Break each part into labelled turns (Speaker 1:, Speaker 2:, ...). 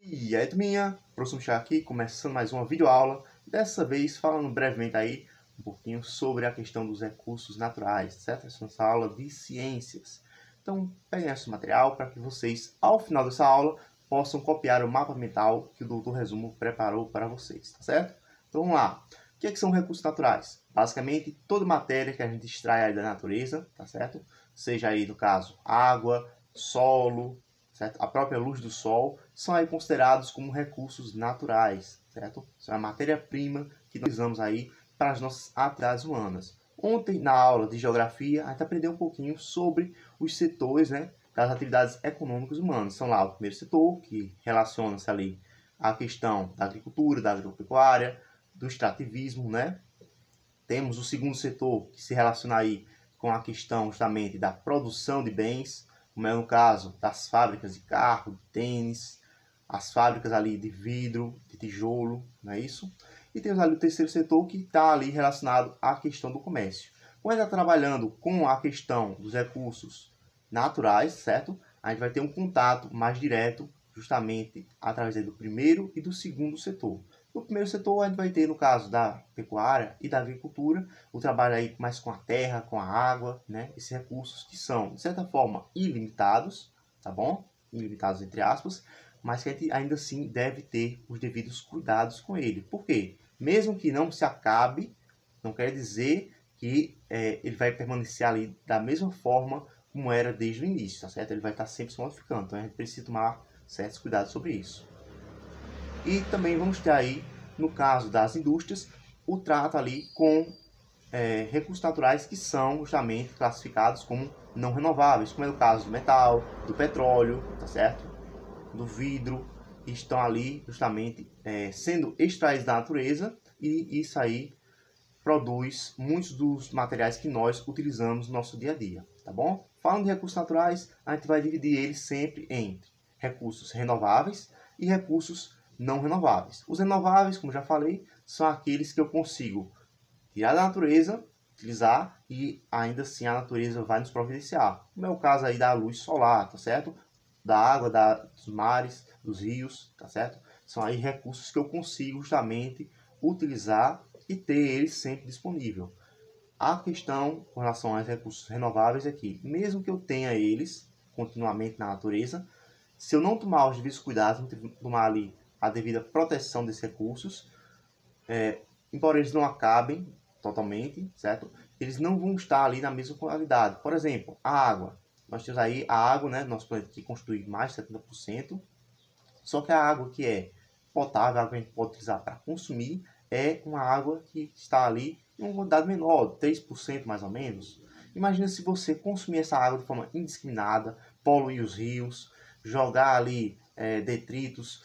Speaker 1: E aí, turminha, professor Michel aqui, começando mais uma videoaula, dessa vez falando brevemente aí um pouquinho sobre a questão dos recursos naturais, certo? Essa é a nossa aula de ciências. Então, peguem esse material para que vocês, ao final dessa aula, possam copiar o mapa mental que o doutor Resumo preparou para vocês, tá certo? Então, vamos lá. O que são recursos naturais? Basicamente, toda matéria que a gente extrai aí da natureza, tá certo? Seja aí, no caso, água, solo, certo? A própria luz do sol, são aí considerados como recursos naturais, certo? São a matéria-prima que nós usamos aí para as nossas atividades humanas. Ontem, na aula de geografia, a gente aprendeu um pouquinho sobre os setores, né, das atividades econômicas humanas. São lá o primeiro setor, que relaciona-se ali à questão da agricultura, da agropecuária, do extrativismo, né? Temos o segundo setor, que se relaciona aí com a questão justamente da produção de bens, como é no caso das fábricas de carro, de tênis, as fábricas ali de vidro, de tijolo, não é isso? E temos ali o terceiro setor que está ali relacionado à questão do comércio. Quando está trabalhando com a questão dos recursos naturais, certo? A gente vai ter um contato mais direto justamente através do primeiro e do segundo setor. No primeiro setor, a gente vai ter, no caso da pecuária e da agricultura, o trabalho aí mais com a terra, com a água, né? Esses recursos que são, de certa forma, ilimitados, tá bom? Ilimitados entre aspas, mas que a gente ainda assim deve ter os devidos cuidados com ele. Por quê? Mesmo que não se acabe, não quer dizer que ele vai permanecer ali da mesma forma como era desde o início, tá certo? Ele vai estar sempre se modificando, então a gente precisa tomar certos cuidados sobre isso. E também vamos ter aí, no caso das indústrias, o trato ali com recursos naturais que são justamente classificados como não renováveis, como é o caso do metal, do petróleo, tá certo? Do vidro, que estão ali justamente sendo extraídos da natureza, e isso aí produz muitos dos materiais que nós utilizamos no nosso dia a dia, tá bom? Falando de recursos naturais, a gente vai dividir eles sempre entre recursos renováveis e recursos não renováveis. Os renováveis, como já falei, são aqueles que eu consigo tirar da natureza, utilizar e ainda assim a natureza vai nos providenciar. Como é o caso aí da luz solar, tá certo? Da água, dos mares, dos rios, tá certo? São aí recursos que eu consigo justamente utilizar e ter eles sempre disponível. A questão com relação aos recursos renováveis é que, mesmo que eu tenha eles continuamente na natureza, se eu não tomar os devidos cuidados, não tomar ali a devida proteção desses recursos, embora eles não acabem totalmente, certo? Eles não vão estar ali na mesma qualidade. Por exemplo, a água. Nós temos aí a água, né, nosso planeta que constitui mais de 70%, só que a água que é potável, a água que a gente pode utilizar para consumir, é uma água que está ali em uma quantidade menor, 3% mais ou menos. Imagina se você consumir essa água de forma indiscriminada, poluir os rios, jogar ali detritos,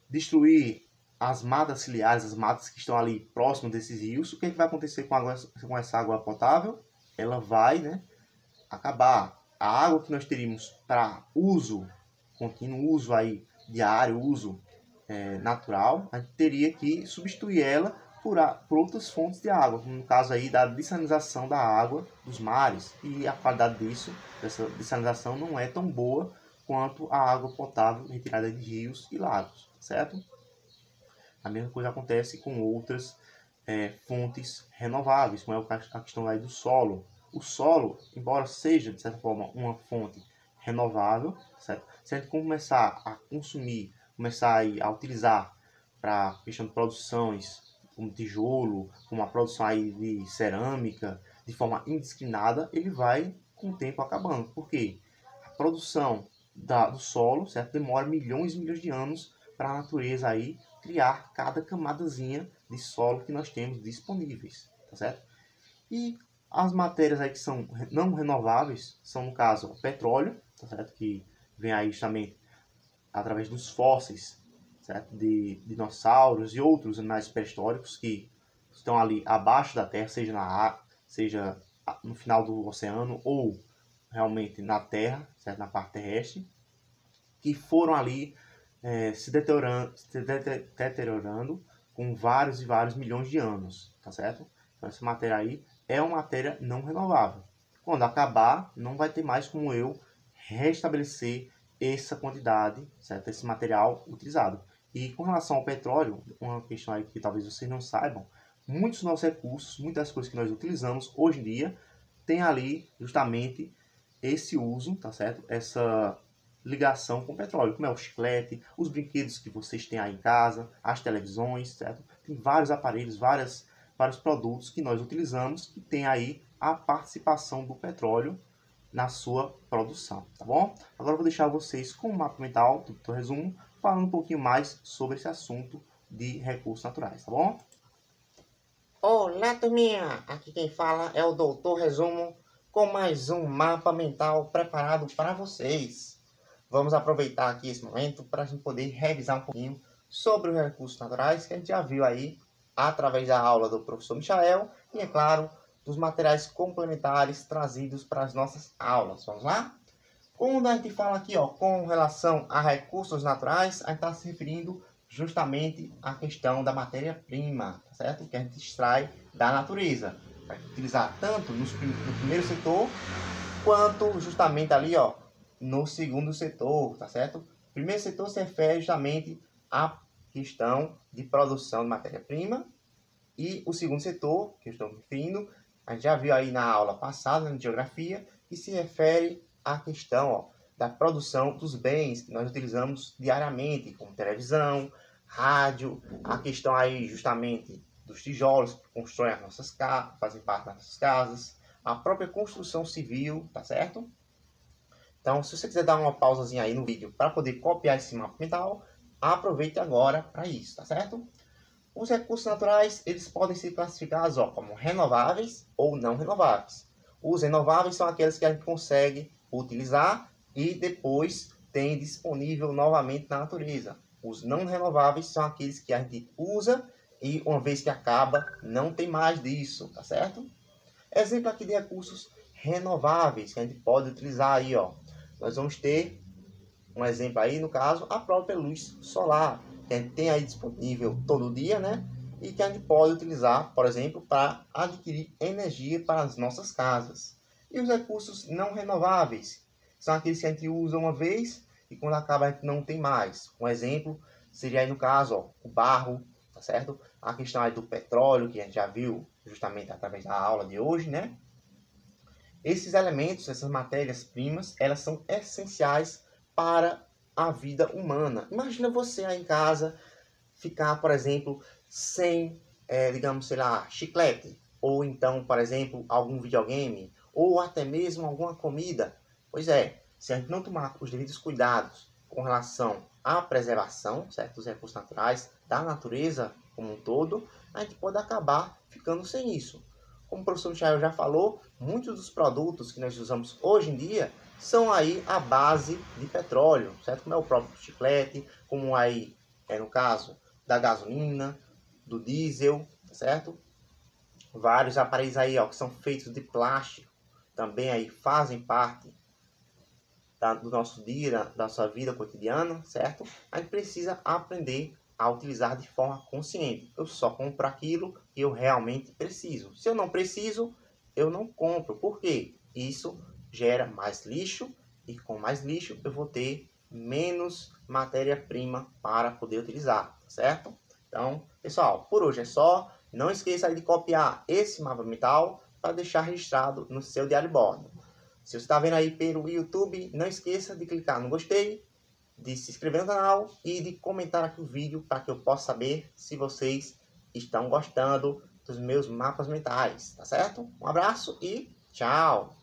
Speaker 1: destruir as matas ciliares, as matas que estão ali próximas desses rios. O que, vai acontecer com essa água potável? Ela vai, né, acabar. A água que nós teríamos para uso contínuo, uso aí diário, uso natural, a gente teria que substituir ela por outras fontes de água, como no caso aí da dessalinização da água dos mares, e a qualidade dessa dessalinização não é tão boa quanto a água potável retirada de rios e lagos, certo? A mesma coisa acontece com outras fontes renováveis, como é a questão aí do solo. O solo, embora seja, de certa forma, uma fonte renovável, certo? Se a gente começar a consumir, começar a utilizar para questão de produções como tijolo, como a produção aí de cerâmica, de forma indiscriminada, ele vai com o tempo acabando. Por quê? A produção do solo, certo? Demora milhões e milhões de anos para a natureza aí criar cada camadazinha de solo que nós temos disponíveis, tá certo? E as matérias aí que são não renováveis são, no caso, o petróleo, tá certo? Que vem aí justamente através dos fósseis, certo? De dinossauros e outros animais pré-históricos que estão ali abaixo da Terra, seja no final do oceano ou realmente na Terra, certo? Na parte terrestre, que foram ali se deteriorando com vários e vários milhões de anos, tá certo? Então essa matéria aí é uma matéria não renovável. Quando acabar, não vai ter mais como eu restabelecer essa quantidade, certo? Esse material utilizado. E com relação ao petróleo, uma questão aí que talvez vocês não saibam, muitos dos nossos recursos, muitas das coisas que nós utilizamos hoje em dia, tem ali justamente esse uso, tá certo? Essa ligação com o petróleo, como é o chiclete, os brinquedos que vocês têm aí em casa, as televisões, certo? Tem vários aparelhos, vários produtos que nós utilizamos que tem aí a participação do petróleo na sua produção, tá bom? Agora eu vou deixar vocês com o mapa mental do resumo, falando um pouquinho mais sobre esse assunto de recursos naturais, tá bom?
Speaker 2: Olá, turminha! Aqui quem fala é o Doutor Resumo com mais um mapa mental preparado para vocês. Vamos aproveitar aqui esse momento para a gente poder revisar um pouquinho sobre os recursos naturais que a gente já viu aí através da aula do professor Michael e, é claro, dos materiais complementares trazidos para as nossas aulas. Vamos lá? Quando a gente fala aqui, ó, com relação a recursos naturais, a gente está se referindo justamente à questão da matéria-prima, tá certo? Que a gente extrai da natureza. Vai utilizar tanto no primeiro setor, quanto justamente ali, ó, no segundo setor, tá certo? O primeiro setor se refere justamente à questão de produção de matéria-prima, e o segundo setor, que eu estou me referindo, a gente já viu aí na aula passada, na geografia, que se refere à questão, ó, da produção dos bens que nós utilizamos diariamente, como televisão, rádio, a questão aí justamente dos tijolos que constroem as nossas casas, fazem parte das nossas casas, a própria construção civil, tá certo? Então, se você quiser dar uma pausazinha aí no vídeo para poder copiar esse mapa mental, aproveite agora para isso, tá certo? Os recursos naturais, eles podem ser classificados, ó, como renováveis ou não renováveis. Os renováveis são aqueles que a gente consegue utilizar e depois tem disponível novamente na natureza. Os não renováveis são aqueles que a gente usa e uma vez que acaba, não tem mais disso, tá certo? Exemplo aqui de recursos renováveis que a gente pode utilizar aí, ó. Nós vamos ter um exemplo aí, no caso, a própria luz solar, que a gente tem aí disponível todo dia, né? E que a gente pode utilizar, por exemplo, para adquirir energia para as nossas casas. E os recursos não renováveis são aqueles que a gente usa uma vez e quando acaba a gente não tem mais. Um exemplo seria aí no caso, ó, o barro, tá certo? A questão aí do petróleo, que a gente já viu justamente através da aula de hoje, né? Esses elementos, essas matérias-primas, elas são essenciais para a vida humana. Imagina você aí em casa ficar, por exemplo, sem, digamos, sei lá, chiclete, ou então, por exemplo, algum videogame, ou até mesmo alguma comida. Pois é, se a gente não tomar os devidos cuidados com relação à preservação, certo, dos recursos naturais, da natureza como um todo, a gente pode acabar ficando sem isso. Como o professor Michael já falou, muitos dos produtos que nós usamos hoje em dia são aí a base de petróleo, certo? Como é o próprio chiclete, como aí no caso da gasolina, do diesel, certo? Vários aparelhos aí, ó, que são feitos de plástico, também aí fazem parte do nosso dia, da nossa vida cotidiana, certo? A gente precisa aprender a utilizar de forma consciente. Eu só compro aquilo que eu realmente preciso. Se eu não preciso, eu não compro. Por quê? Isso gera mais lixo e com mais lixo eu vou ter menos matéria-prima para poder utilizar, certo? Então, pessoal, por hoje é só. Não esqueça de copiar esse mapa mental para deixar registrado no seu diário de bordo. Se você está vendo aí pelo YouTube, não esqueça de clicar no gostei, de se inscrever no canal e de comentar aqui o vídeo para que eu possa saber se vocês estão gostando dos meus mapas mentais, tá certo? Um abraço e tchau!